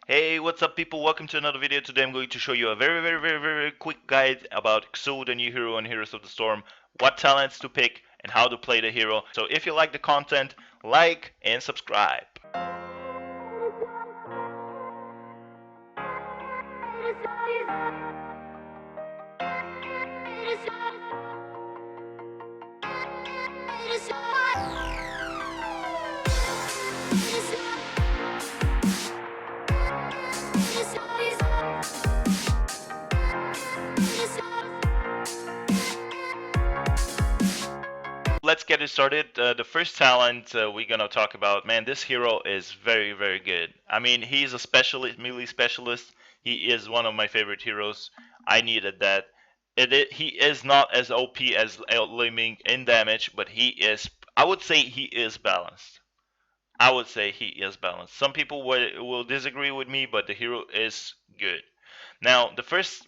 Hey, what's up people? Welcome to another video. Today I'm going to show you a very quick guide about Xu, the new hero and Heroes of the Storm, what talents to pick and how to play the hero. So if you like the content, like and subscribe. Let's get it started. The first talent we're gonna talk about, man, this hero is very good. I mean, he's a specialist, melee specialist. He is one of my favorite heroes. I needed that. He is not as OP as Liming in damage, but he is. I would say he is balanced. I would say he is balanced. Some people will disagree with me, but the hero is good. Now, the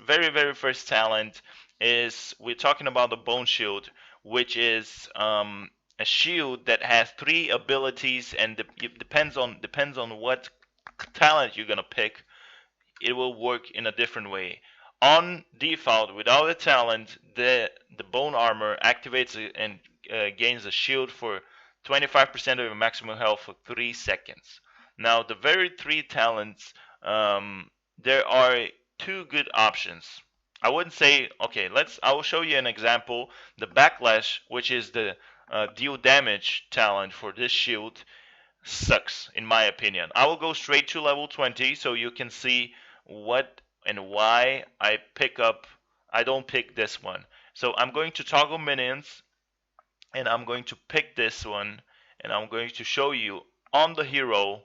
very first talent is we're talking about the Bone Shield, which is a shield that has three abilities, and it depends on what talent you're gonna pick. It will work in a different way. On default, without a talent, the bone armor activates and gains a shield for 25% of your maximum health for 3 seconds. Now, the very three talents, there are two good options. I wouldn't say, okay, I will show you an example. The backlash, which is the deal damage talent for this shield, sucks in my opinion. I will go straight to level 20 so you can see what and why I don't pick this one. So I'm going to toggle minions and I'm going to pick this one and I'm going to show you on the hero,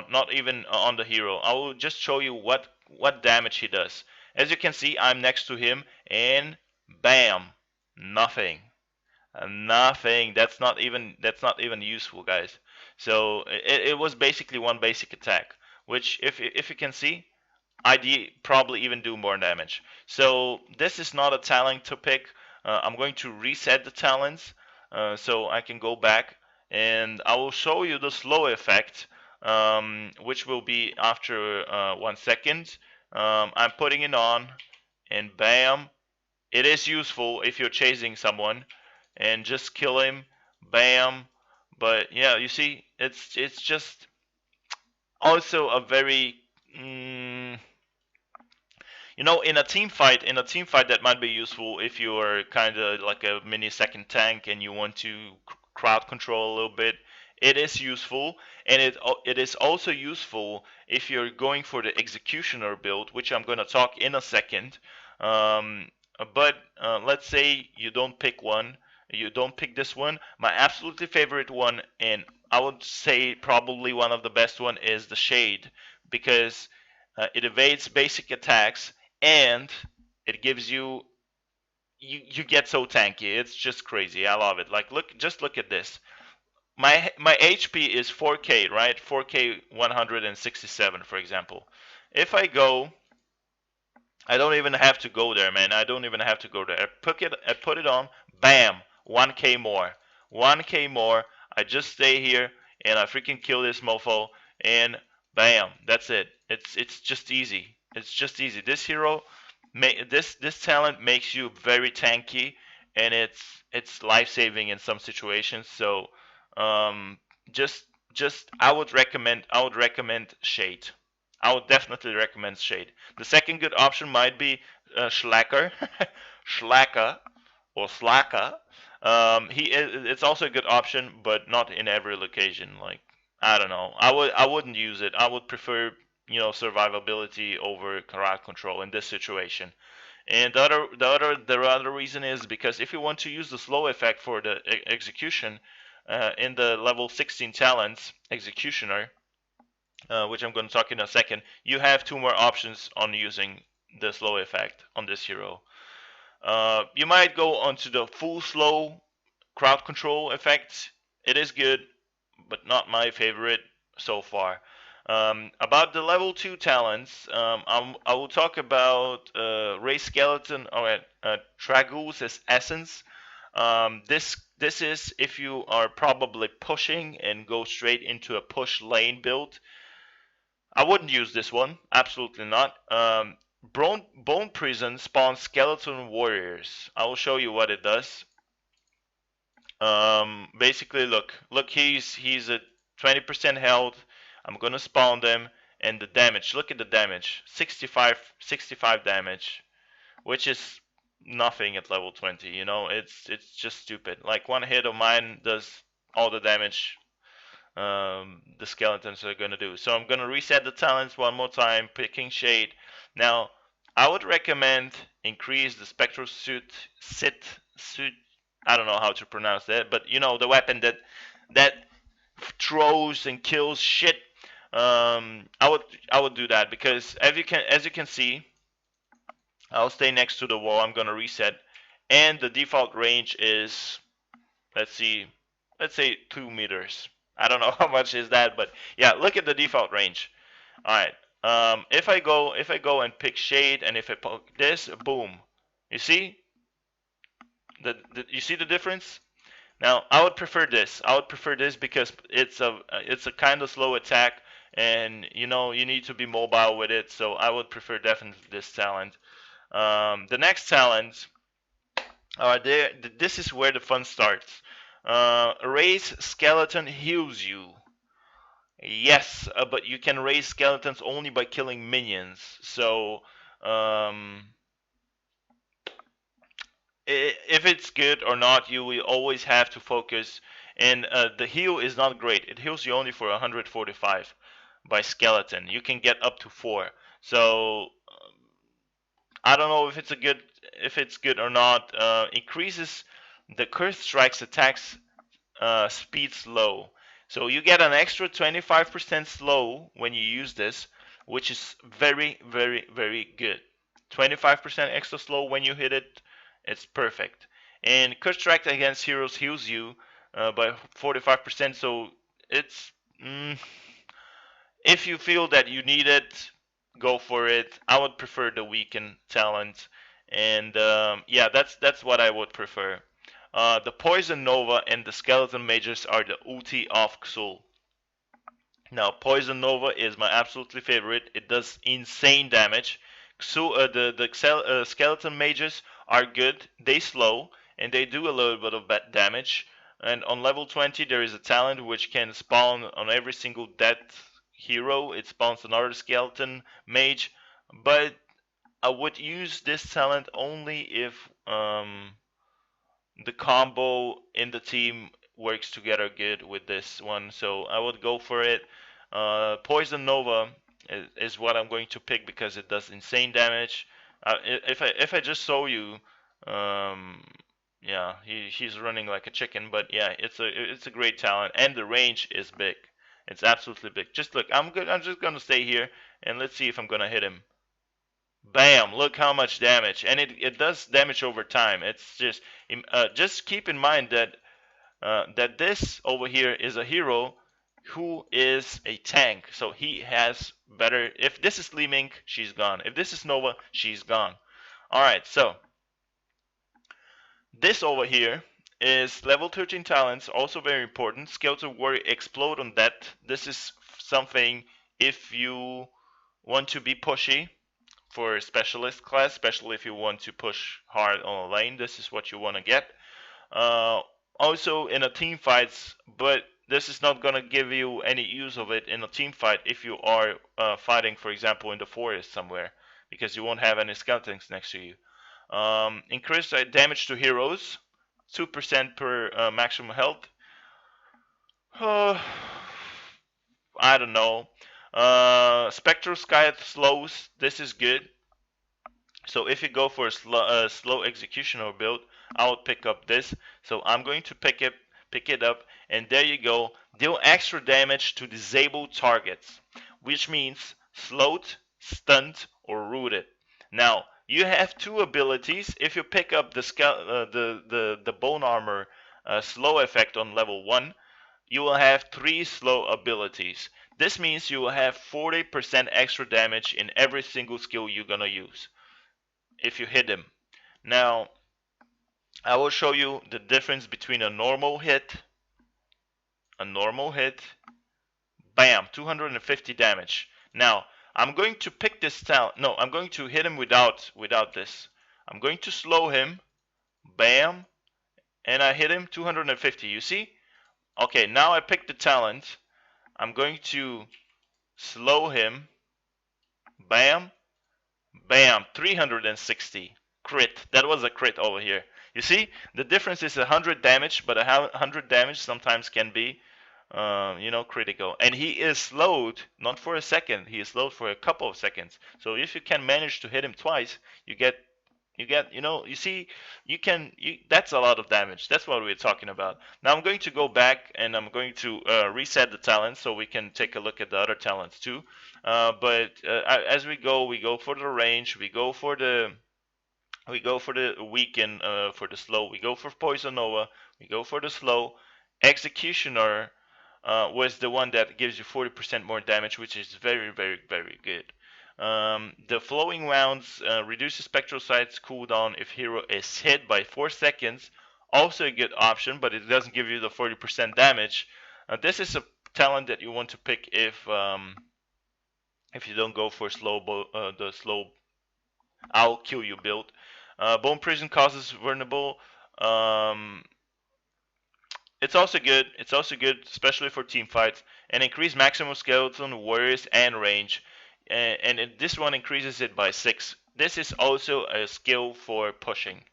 not even on the hero. I will just show you what damage he does. As you can see, I'm next to him and bam, nothing. Nothing. That's not even useful, guys. So it was basically one basic attack, which if you can see, I'd probably even do more damage. So this is not a talent to pick. I'm going to reset the talents so I can go back and I will show you the slow effect, which will be after 1 second. I'm putting it on, and bam, it is useful if you're chasing someone and just kill him. Bam. But yeah, you see, it's just also a very mm, in a team fight that might be useful if you are kind of like a mini second tank and you want to crowd control a little bit. It is useful, and it is also useful if you're going for the executioner build, which I'm going to talk in a second. Um, but let's say you don't pick this one. My absolutely favorite one, and I would say probably one of the best one, is the Shade, because it evades basic attacks and it gives you get so tanky. It's just crazy. I love it. Like just look at this. My HP is 4K, right? 4K 167, for example. If I don't even have to go there, man. I don't even have to go there. I put it on, bam, 1K more. 1K more. I just stay here and I freaking kill this mofo and bam, that's it. It's just easy. It's just easy. This hero this talent makes you very tanky, and it's life saving in some situations. So um, just I would recommend Shade. I would definitely recommend Shade. The second good option might be Schlacker, Schlacker or Slacker. It's also a good option, but not in every location. Like I don't know. I wouldn't use it. I would prefer survivability over crowd control in this situation. And the other reason is because if you want to use the slow effect for the execution in the level 16 talents executioner, which I'm going to talk in a second, you have two more options on using the slow effect on this hero. You might go onto the full slow crowd control effect. It is good, but not my favorite so far. About the level 2 talents, I will talk about Ray Skeleton or Tragoos's Essence. This is if you are probably pushing and go straight into a push lane build. I wouldn't use this one. Absolutely not. Bone Prison spawns skeleton warriors. I will show you what it does. Basically, look, he's at 20% health. I'm gonna spawn them, and the damage. Look at the damage, 65 damage, which is nothing at level 20. You know, it's just stupid. Like one hit of mine does all the damage the skeletons are gonna do. So I'm gonna reset the talents one more time, picking shade. Now, I would recommend increase the spectral suit. I don't know how to pronounce that, but you know the weapon that throws and kills shit. I would do that because as you can see, I'll stay next to the wall. I'm gonna reset, and the default range is, let's see, let's say 2 meters. I don't know how much is that, but yeah, look at the default range. All right. If I go and pick shade, and if I poke this, boom. You see the difference? Now I would prefer this. I would prefer this because it's a kind of slow attack, and you know you need to be mobile with it. So I would prefer definitely this talent. The next talent, there. This is where the fun starts. Raise skeleton heals you. Yes, but you can raise skeletons only by killing minions. So, um, if it's good or not, you will always have to focus. And the heal is not great. It heals you only for 145 by skeleton. You can get up to 4. So I don't know if it's good or not. Increases the curse strikes attacks speed slow. So you get an extra 25% slow when you use this, which is very, very, very good. 25% extra slow when you hit it, it's perfect. And curse strike against heroes heals you by 45%. So it's if you feel that you need it, go for it. I would prefer the weaken talent, and yeah, that's what I would prefer. The Poison Nova and the Skeleton Mages are the ulti of Xul. Now, Poison Nova is my absolutely favorite. It does insane damage. The Skeleton Mages are good. They slow, and they do a little bit of bad damage. And on level 20, there is a talent which can spawn on every single dead hero. It spawns another Skeleton Mage. But I would use this talent only if the combo in the team works together good with this one, so I would go for it. Poison Nova is what I'm going to pick because it does insane damage. If I just saw you, um, yeah, he's running like a chicken, but yeah, it's a great talent, and the range is big. It's absolutely big. Just look, I'm good. I'm just gonna stay here and let's see if I'm gonna hit him. Bam! Look how much damage, and it does damage over time. It's just keep in mind that this over here is a hero who is a tank, so he has better. If this is Lee Mink, she's gone. If this is Nova, she's gone. All right, so this over here is level 13 talents, also very important. Skeleton Warrior explode on that. This is something if you want to be pushy for specialist class, especially if you want to push hard on a lane. This is what you want to get. Uh, Also in a team fights, but this is not gonna give you any use of it in a team fight if you are fighting, for example, in the forest somewhere, because you won't have any skeletons next to you. Increase damage to heroes, 2% per maximum health. Uh, I don't know. Spectral Sky slows. This is good. So if you go for a slow executioner build, I would pick up this. So I'm going to pick it up, and there you go. Deal extra damage to disabled targets, which means slowed, stunned, or rooted. Now you have two abilities. If you pick up the bone armor slow effect on level 1, you will have 3 slow abilities. This means you will have 40% extra damage in every single skill you're gonna use if you hit him. Now, I will show you the difference between a normal hit, bam, 250 damage. Now I'm going to pick this talent. No, I'm going to hit him without this. I'm going to slow him. Bam, and I hit him 250. You see? Okay, now I pick the talent. I'm going to slow him. Bam, bam, 360. Crit. That was a crit over here. You see? The difference is 100 damage, but 100 damage sometimes can be, critical. And he is slowed, not for a second, he is slowed for a couple of seconds. So if you can manage to hit him twice, you see, that's a lot of damage. That's what we're talking about. Now I'm going to go back and I'm going to reset the talents so we can take a look at the other talents too. But as we go for the range, we go for the weaken, for the slow, we go for Poison Nova, we go for the slow. Executioner was the one that gives you 40% more damage, which is very, very, very good. The flowing rounds reduces spectral sight's cooldown if hero is hit by 4 seconds. Also a good option, but it doesn't give you the 40% damage. This is a talent that you want to pick if you don't go for the slow I'll kill you build. Bone Prison causes vulnerable. It's also good. It's also good, especially for team fights. And increase maximum skeleton, warriors, and range. This one increases it by 6. This is also a skill for pushing.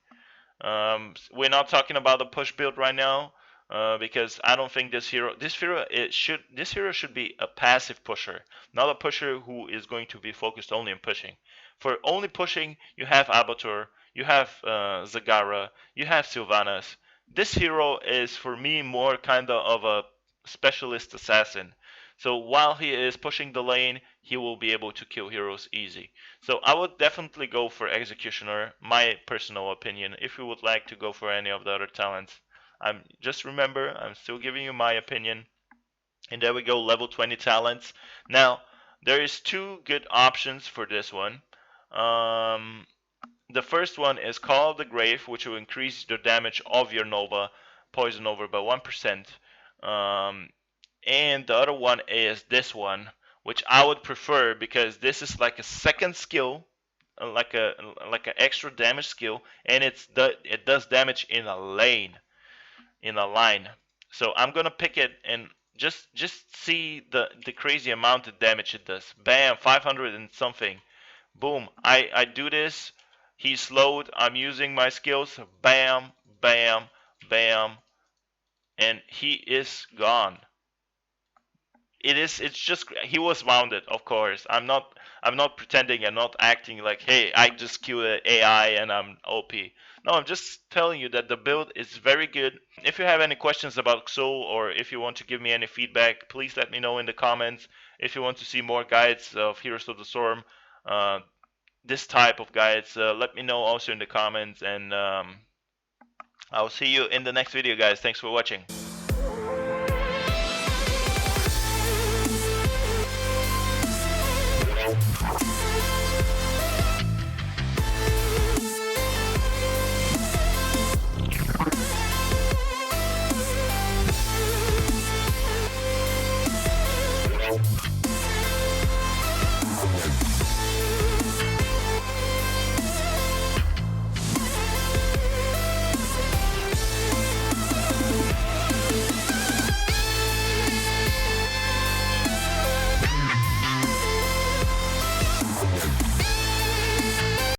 We're not talking about the push build right now, because I don't think this hero should be a passive pusher, not a pusher who is going to be focused only on pushing. For only pushing, you have Abatur, you have Zagara, you have Sylvanas. This hero is for me more kind of a specialist assassin. So while he is pushing the lane, he will be able to kill heroes easy. So I would definitely go for Executioner, my personal opinion. If you would like to go for any of the other talents, just remember, I'm still giving you my opinion. And there we go, level 20 talents. Now, there is 2 good options for this one. The first one is Call of the Grave, which will increase the damage of your Nova, Poison Nova by 1%. And the other one is this one, which I would prefer because this is like a second skill, like an extra damage skill, and it does damage in a line. So I'm gonna pick it and just see the crazy amount of damage it does. Bam, 500 and something. Boom. I do this. He's slowed. I'm using my skills. Bam, bam, bam, and he is gone. It's just he was wounded, of course. I'm not pretending and not acting like, hey, I just killed an AI and I'm OP. No, I'm just telling you that the build is very good. If you have any questions about Soul or if you want to give me any feedback, please let me know in the comments. If you want to see more guides of Heroes of the Storm, this type of guides, let me know also in the comments, and I'll see you in the next video, guys. Thanks for watching.